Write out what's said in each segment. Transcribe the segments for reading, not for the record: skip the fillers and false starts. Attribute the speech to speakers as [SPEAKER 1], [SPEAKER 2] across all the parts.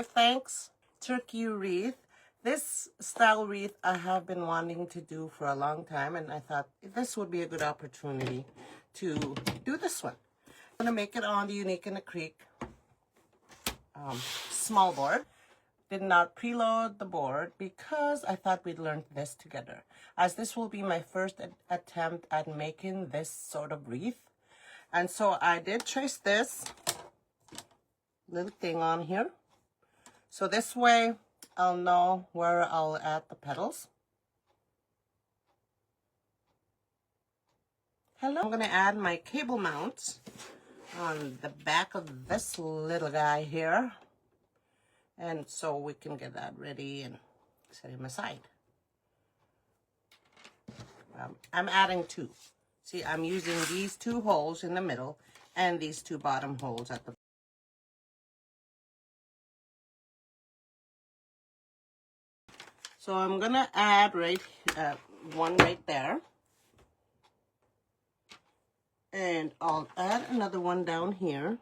[SPEAKER 1] Thanks, turkey wreath. This style wreath I have been wanting to do for a long time, and I thought this would be a good opportunity to do this one. I'm gonna make it on the Unique and the Creek small board. Did not preload the board because I thought we'd learn this together, as this will be my first attempt at making this sort of wreath. And so I did trace this little thing on here. So this way I'll know where I'll add the petals. Hello. I'm going to add my cable mounts on the back of this little guy here. And so we can get that ready and set him aside. I'm adding two. See, I'm using these two holes in the middle and these two bottom holes at the So I'm gonna add one right there, and I'll add another one down here.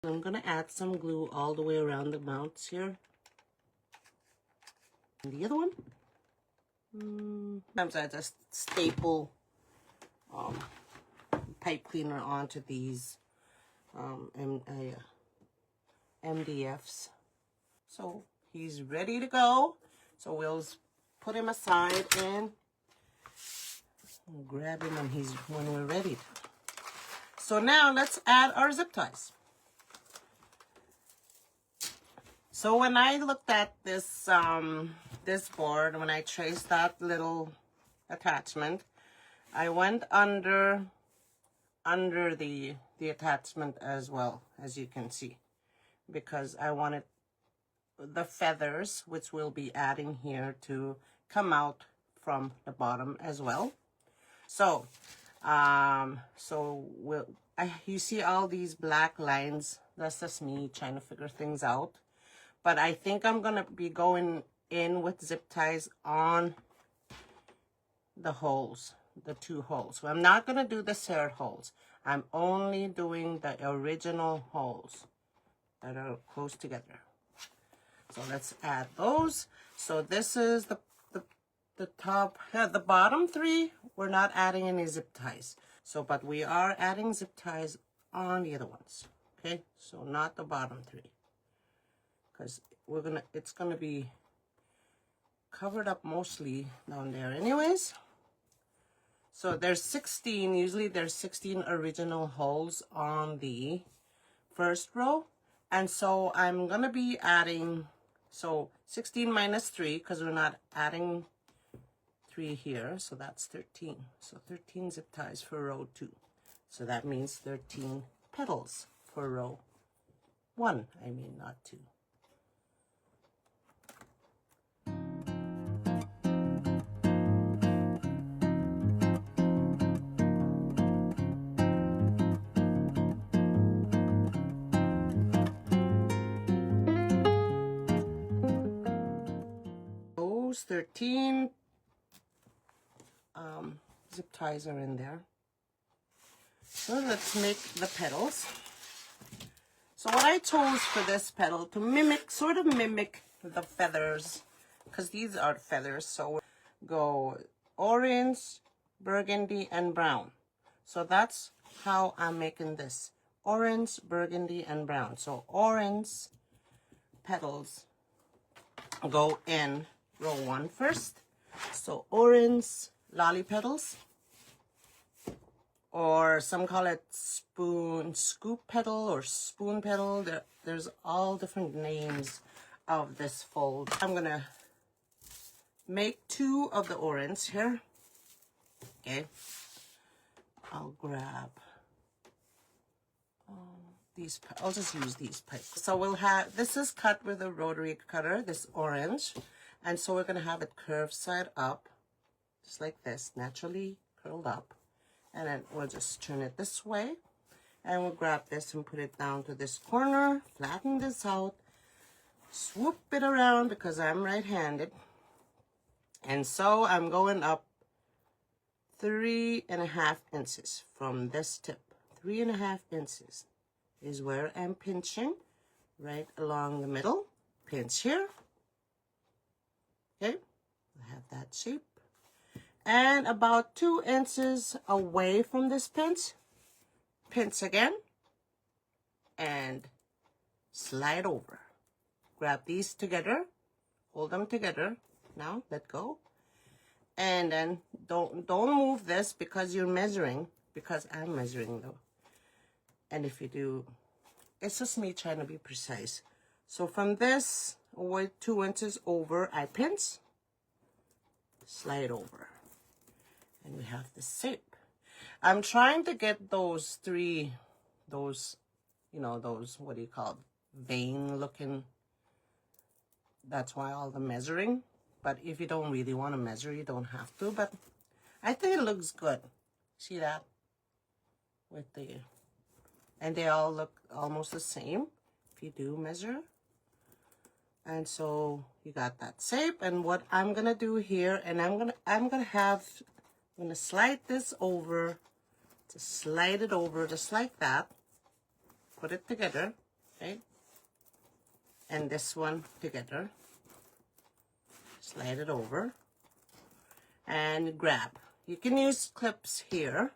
[SPEAKER 1] I'm gonna add some glue all the way around the mounts here. And the other one, sometimes I just staple pipe cleaner onto these MDFs. So he's ready to go. So we'll put him aside and grab him when we're ready. So now let's add our zip ties. So when I looked at this this board, when I traced that little attachment, I went under the attachment as well, as you can see, because I wanted the feathers, which we'll be adding here, to come out from the bottom as well. So you see all these black lines. That's just me trying to figure things out. But I think I'm gonna be going in with zip ties on the holes, the two holes. So I'm not gonna do the serred holes. I'm only doing the original holes that are close together. So let's add those. So this is the top, the bottom three. We're not adding any zip ties. So, but we are adding zip ties on the other ones. Okay, so not the bottom three, because it's gonna be covered up mostly down there anyways. So there's 16, usually there's 16 original holes on the first row. And so I'm gonna be adding, so 16 minus 3, because we're not adding 3 here, so that's 13. So 13 zip ties for row 2. So that means 13 petals for row 1, I mean, not 2. Those 13 zip ties are in there. So let's make the petals. So what I chose for this petal to mimic, sort of mimic the feathers, because these are feathers, so we'll go orange, burgundy, and brown. So that's how I'm making this. Orange, burgundy, and brown. So orange petals go in row 1 first. So orange lolly petals, or some call it scoop petal or spoon petal. There's all different names of this fold. I'm gonna make 2 of the orange here. Okay, I'll grab these. I'll just use these pipes. So we'll have, this is cut with a rotary cutter, this orange, and so we're gonna have it curved side up, just like this, naturally curled up. And then we'll just turn it this way, and we'll grab this and put it down to this corner, flatten this out, swoop it around because I'm right-handed. And so I'm going up 3.5 inches from this tip. 3.5 inches is where I'm pinching, right along the middle. Pinch here. Okay, I have that shape. And about 2 inches away from this pinch, pinch again, and slide over. Grab these together, hold them together. Now let go, and then don't move this because you're measuring. Because I'm measuring though, and if you do, it's just me trying to be precise. So from this, with 2 inches over, I pinch, slide over, and we have the shape. I'm trying to get those you know, those, what do you call it, vein looking. That's why all the measuring. But if you don't really want to measure, you don't have to. But I think it looks good. See that? With the, and they all look almost the same if you do measure. And so you got that shape. And what I'm gonna do here, and I'm gonna slide this over, just slide it over just like that. Put it together, right? And this one together. Slide it over and grab. You can use clips here.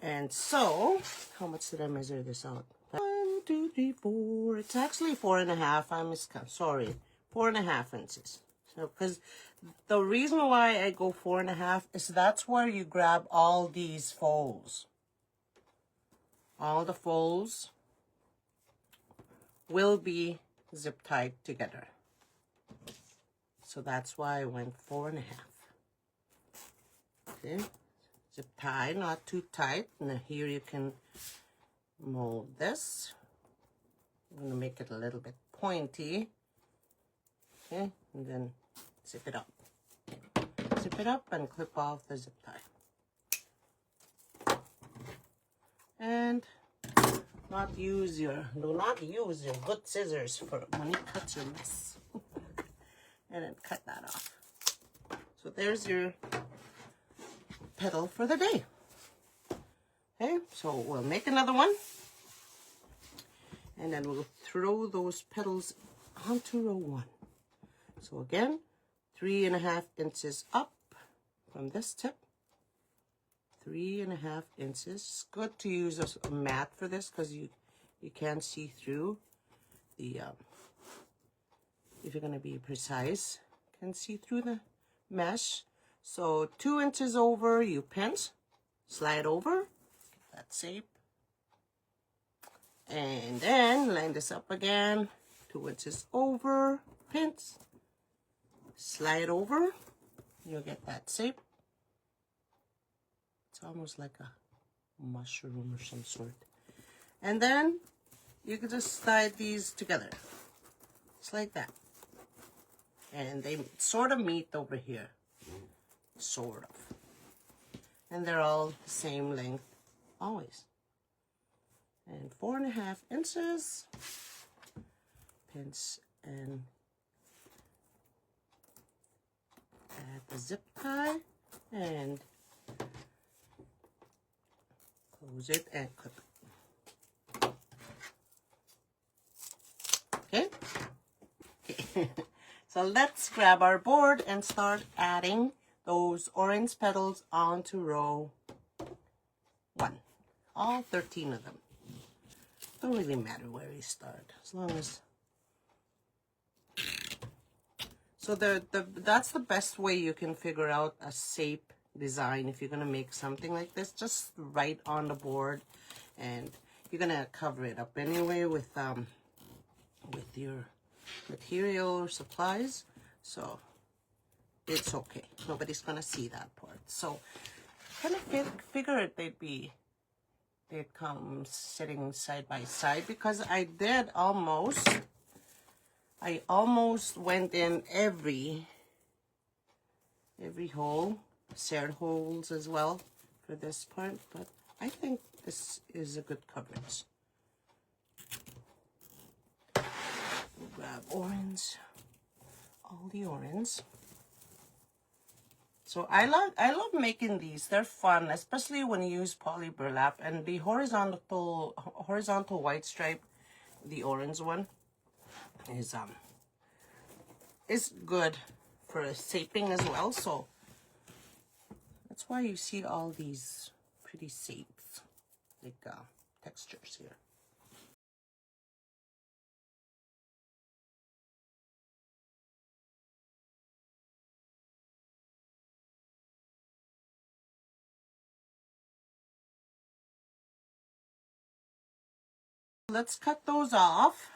[SPEAKER 1] And so, how much did I measure this out? 1, 2, 3, 4. It's actually 4.5. I'm sorry, 4.5 inches. So, because the reason why I go 4.5 is that's where you grab all these folds. All the folds will be zip tied together. So that's why I went 4.5. Okay, zip tie, not too tight. Now here you can mold this. I'm gonna make it a little bit pointy. Okay, and then zip it up. Okay. Zip it up and clip off the zip tie. And do not use your good scissors for when you cut your mess. And then cut that off. So there's your petal for the day. Okay, so we'll make another one. And then we'll throw those petals onto row 1. So again, 3.5 inches up from this tip. 3.5 inches. It's good to use a mat for this because you can't see through the if you're going to be precise, can see through the mesh. So 2 inches over, you pinch, slide over, get that shape, and then line this up again. 2 inches over, pinch, slide over, you'll get that shape. It's almost like a mushroom or some sort. And then you can just slide these together, just like that. And they sort of meet over here, sort of. And they're all the same length, always. And 4.5 inches, pinch and add the zip tie, and close it and clip it. Okay? Okay. So let's grab our board and start adding those orange petals onto row 1. All 13 of them. Don't really matter where you start, as long as. So that's the best way you can figure out a shape design if you're gonna make something like this. Just right on the board, and you're gonna cover it up anyway with your material or supplies, so it's okay. Nobody's gonna see that part. So kind of figured they'd come sitting side by side, because I almost went in every hole, shared holes as well for this part, but I think this is a good coverage. Grab orange, all the orange, So I love making these. They're fun, especially when you use poly burlap. And the horizontal white stripe, the orange one, is good for shaping as well. So that's why you see all these pretty shapes, like textures here. Let's cut those off.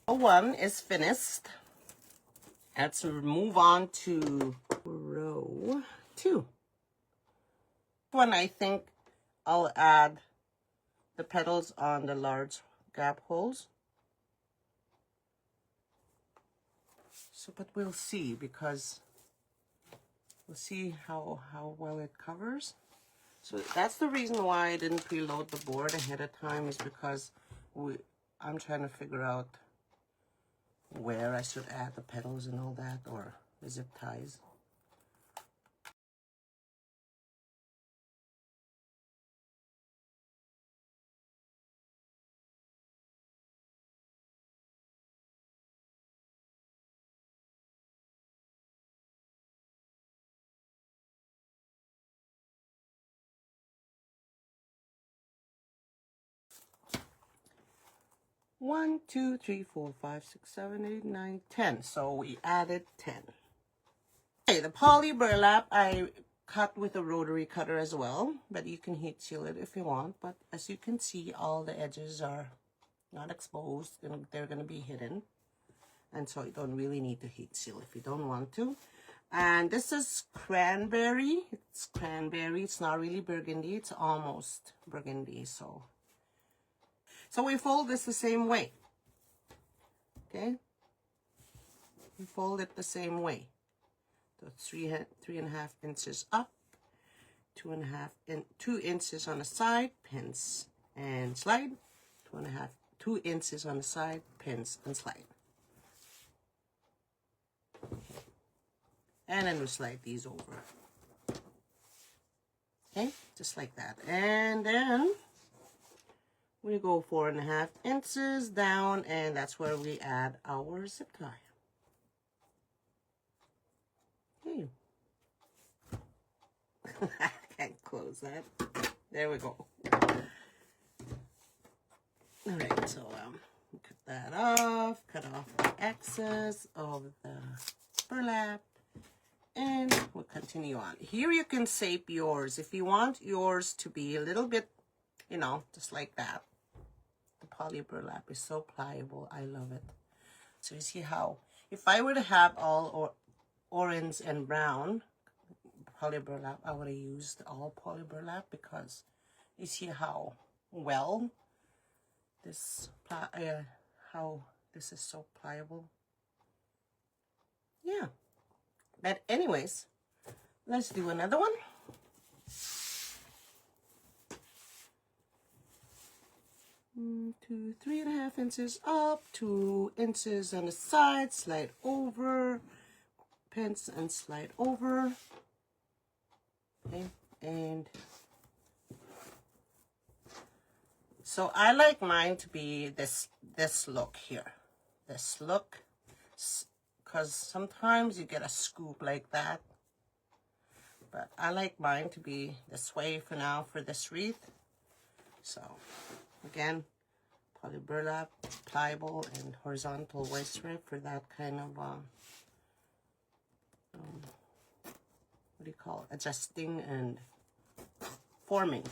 [SPEAKER 1] One is finished. Let's move on to row 2. One, I think I'll add the petals on the large gap holes. So, but we'll see, because we'll see how well it covers. So that's the reason why I didn't preload the board ahead of time, is because I'm trying to figure out where I should add the petals and all that, or the zip ties. One, two, three, 4, 5, 6, 7, 8, 9, 10. So we added 10. Okay, the poly burlap I cut with a rotary cutter as well, but you can heat seal it if you want. But as you can see, all the edges are not exposed, and they're going to be hidden. And so you don't really need to heat seal if you don't want to. And this is Cranberry. It's Cranberry. It's not really burgundy. It's almost burgundy. So we fold this the same way. Okay? We fold it the same way. So 3.5 inches up, 2 inches on the side, pins and slide. 2 inches on the side, pins and slide. And then we slide these over. Okay, just like that. And then we go 4.5 inches down, and that's where we add our zip tie. Okay. I can't close that. There we go. All right, so cut that off. Cut off the excess of the burlap. And we'll continue on. Here you can shape yours. If you want yours to be a little bit, you know, just like that. The poly burlap is so pliable. I love it. So you see how, if I were to have all orange and brown poly burlap, I would have used all poly burlap, because you see how well this, how this is so pliable. Yeah. But anyways, let's do another one. Two, 3.5 inches up, 2 inches on the side, slide over, pins and slide over. Okay, and so I like mine to be this look here. This look, because sometimes you get a scoop like that. But I like mine to be this way for now for this wreath. So again, poly burlap, pliable, and horizontal white stripe for that kind of what do you call it? Adjusting and forming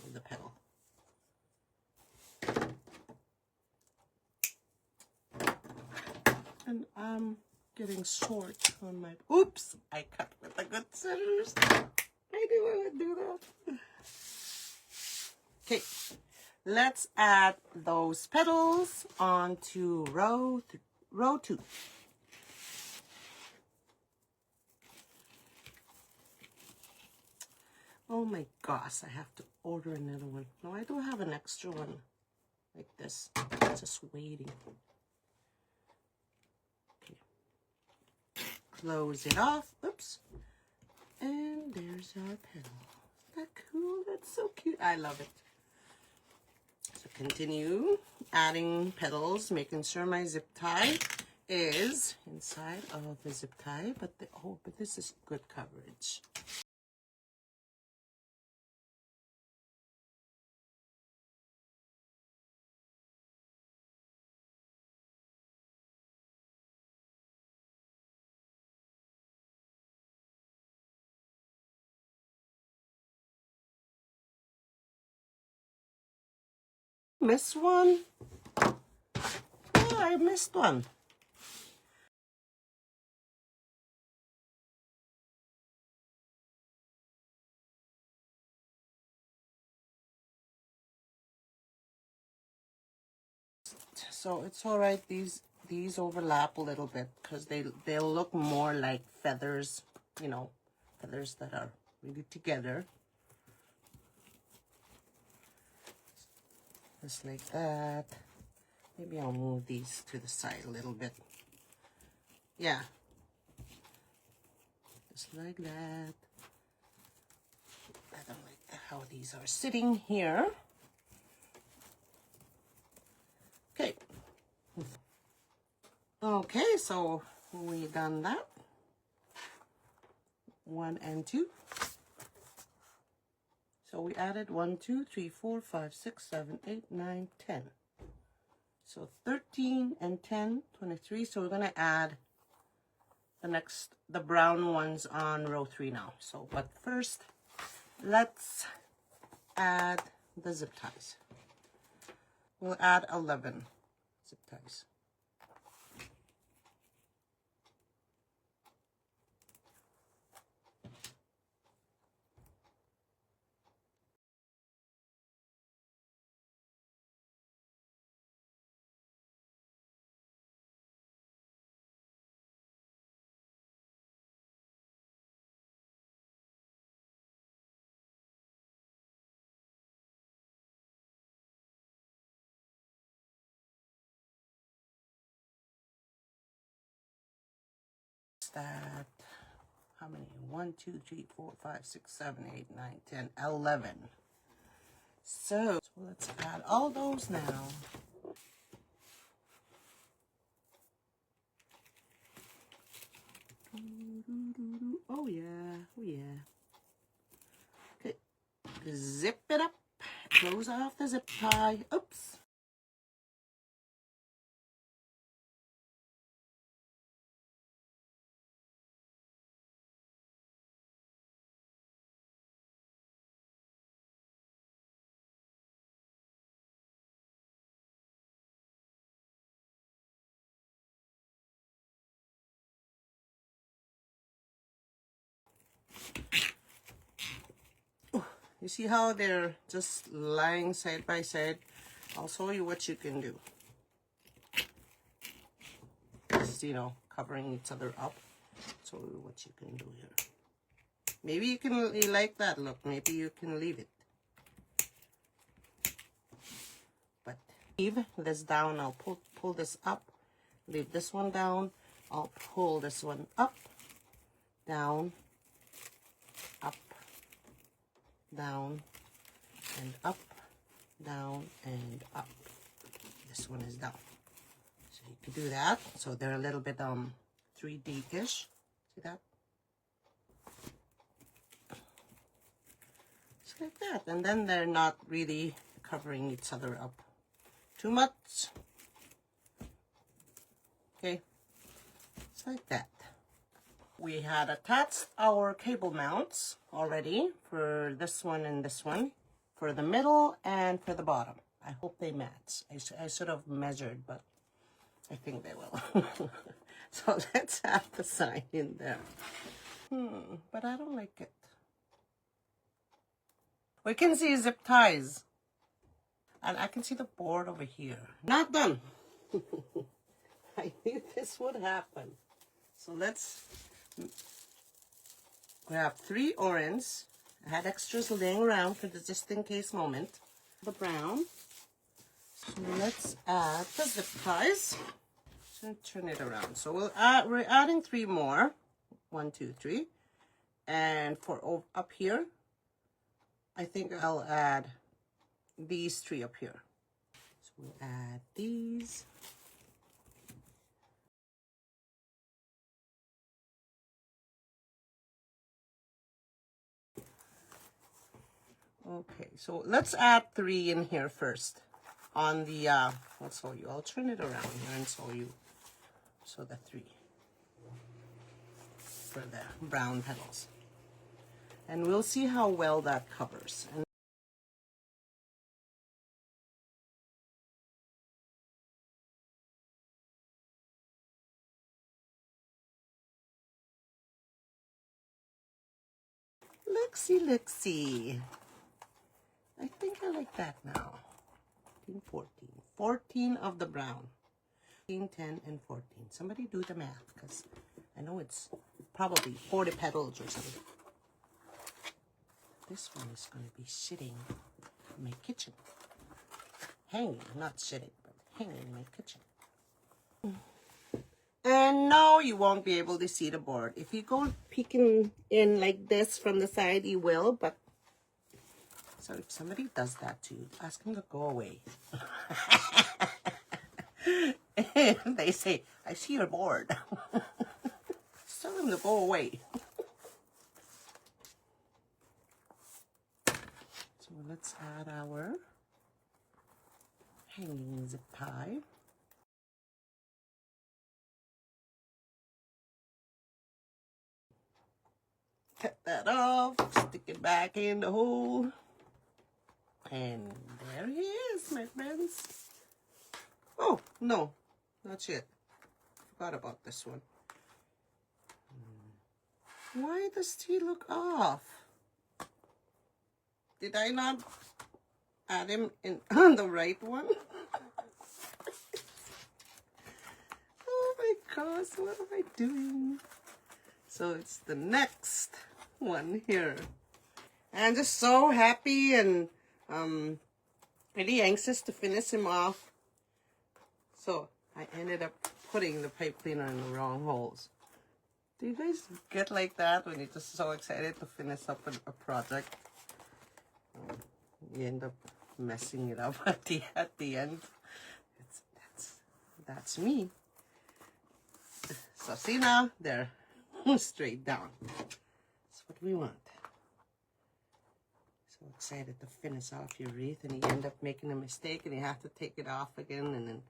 [SPEAKER 1] of the petal. And I'm getting short on my, oops, I cut with the good scissors. I knew I would do that. Okay, let's add those petals onto row 2. Oh my gosh, I have to order another one. No, I do have an extra one like this. It's just waiting. Okay, close it off. Oops. And there's our petal. Isn't that cool? That's so cute. I love it. So continue adding petals, making sure my zip tie is inside of the zip tie, but this is good coverage. Missed one? Yeah, I missed one. So it's all right. These overlap a little bit because they'll look more like feathers, you know, feathers that are really together. Just like that. Maybe I'll move these to the side a little bit. Yeah. Just like that. I don't like how these are sitting here. Okay. Okay, so we done that. 1 and 2. So we added 1, 2, 3, 4, 5, 6, 7, 8, 9, 10. So 13 and 10, 23. So we're gonna add the brown ones on row 3 now. So, but first, let's add the zip ties. We'll add 11 zip ties. That, how many? 1, 2, 3, 4, 5, 6, 7, 8, 9, 10, 11. So let's add all those now. Oh yeah, oh yeah. Okay, zip it up, close off the zip tie. Oops. You see how they're just lying side by side? I'll show you what you can do. Just, you know, covering each other up. So what you can do here. Maybe you like that look. Maybe you can leave it. But leave this down. I'll pull this up. Leave this one down. I'll pull this one up, down, up, down, and up, down, and up. This one is down. So you can do that. So they're a little bit 3D-ish. See that? Just like that. And then they're not really covering each other up too much. Okay. Just like that. We had attached our cable mounts already for this one and this one, for the middle and for the bottom. I hope they match. I should have measured, but I think they will. So let's add the sign in there. But I don't like it. We can see zip ties. And I can see the board over here. Not done. I knew this would happen. So let's grab 3 orange. I had extras laying around for the just in case moment. The brown. So let's add the zip ties. So turn it around. So we're adding 3 more. 1, 2, 3. And for up here, I think I'll add these 3 up here. So we'll add these. Okay, so let's add 3 in here first. On the, I'll show you. I'll turn it around here and show you. So the 3 for the brown petals. And we'll see how well that covers. And look-see. I think I like that now. 14, 14. 14 of the brown. 15, 10, and 14. Somebody do the math, because I know it's probably 40 petals or something. This one is going to be sitting in my kitchen. Hanging, not sitting, but hanging in my kitchen. And no, you won't be able to see the board. If you go peeking in like this from the side, you will, but so if somebody does that to you, ask them to go away. And they say, I see your board. Tell them to go away. So let's add our hanging zip tie. Cut that off, stick it back in the hole. And there he is, my friends. Oh, no, not yet. Forgot about this one. Why does he look off? Did I not add him in on the right one? Oh my gosh, what am I doing? So it's the next one here. I'm just so happy and really anxious to finish him off. So I ended up putting the pipe cleaner in the wrong holes. Do you guys get like that when you're just so excited to finish up a project? You end up messing it up at the end. That's me. So see now, they're straight down. That's what we want. So excited to finish off your wreath, and you end up making a mistake and you have to take it off again and then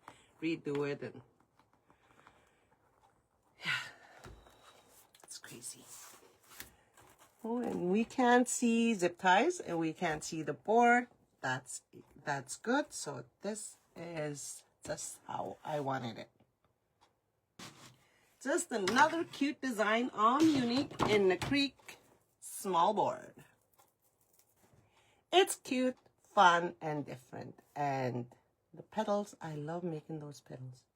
[SPEAKER 1] redo it, and yeah, it's crazy. Oh, and we can't see zip ties and we can't see the board. That's good. So this is just how I wanted it. Just another cute design on Unique in the Creek small board. It's cute, fun, and different. And the petals, I love making those petals.